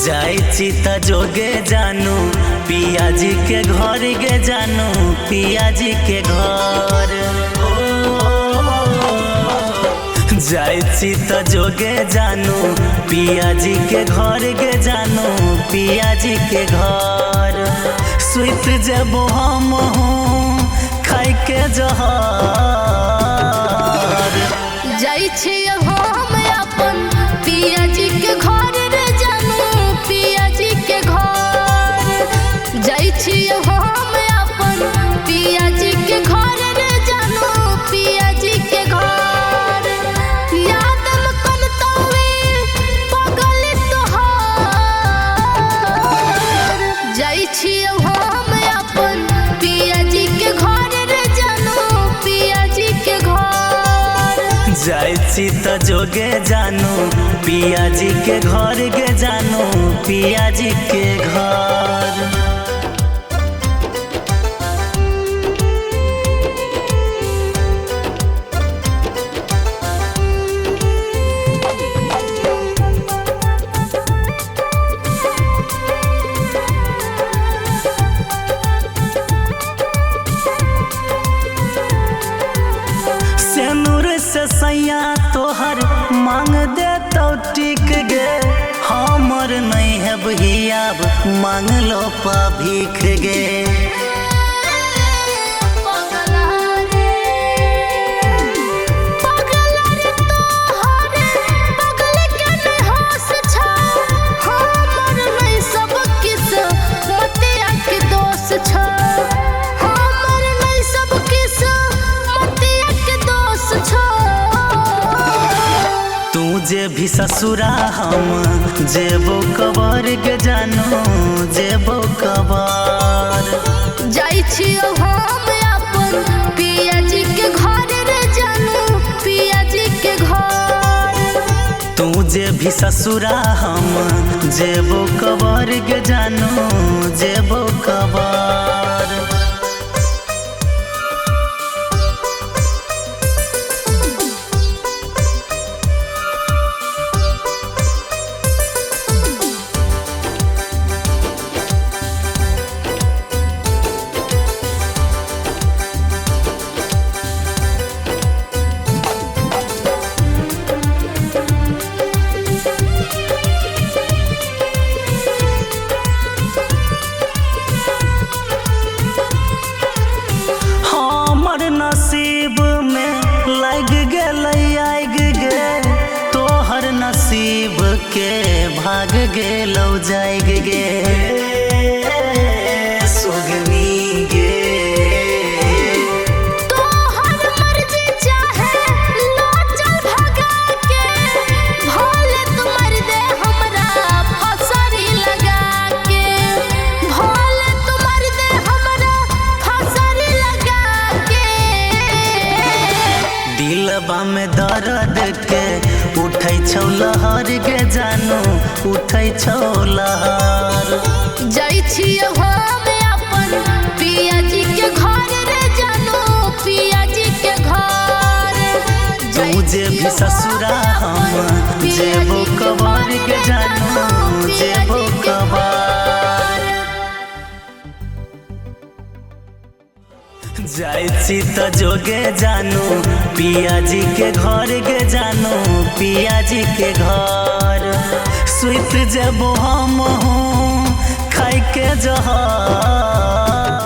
जाई चिता जोगे जानू पिया जी के घर गे जानू पिया जी के घर जाई चिता जोगे जानू पिया जी के घर गे जानू पिया जी के घर सुत जबो हम खाई के जहर जाई छी हम अपन पिया जी के घर रे जानू पिया जी के घर जाई छी हम अपन पिया जी के घर रे जानू पिया जी के घर याद में कन तवे पगल तोहार जाई छी हम अपन पिया जी के घर रे जानू पिया जी के घर जाई चिता जोगे जानू पिया जी के घर गे जानू पिया जी के घर से सैया तोहर मांग दे तो टिक गे हमर नहीं है बहियाब मांग लो पा भीख गे जे भी ससुरा हम जेबो कबर के जानू जेबो कबर जाई छी हम अपन पिया जी के घर रे जानू पिया जी के घर तू जे भी ससुरा हम जेबो कबर के जानू जेबो कबर नसीब में लग गए आग गे तोहर नसीब के भाग गेलो जाग गे सुगनी गे तोहर मर्जी चाहे लो चल भगा के भोले तुमर दे हमरा फसरी लगा के भोले तुमर दे हमरा फसरी लगा के दिलबा में दर्द के उठै छौ लहर गे जानू उठै छौ लहर जाई छी हम अपन पिया जी के घर रे जानू पिया जी के घर तू जे भी ससुरा हम जेबो कबर के जानू जेबो कबर जाई चिता जोगे जानू पिया जी के घर गे जानू पिया जी के घर सुत जबो हम खाई के जहर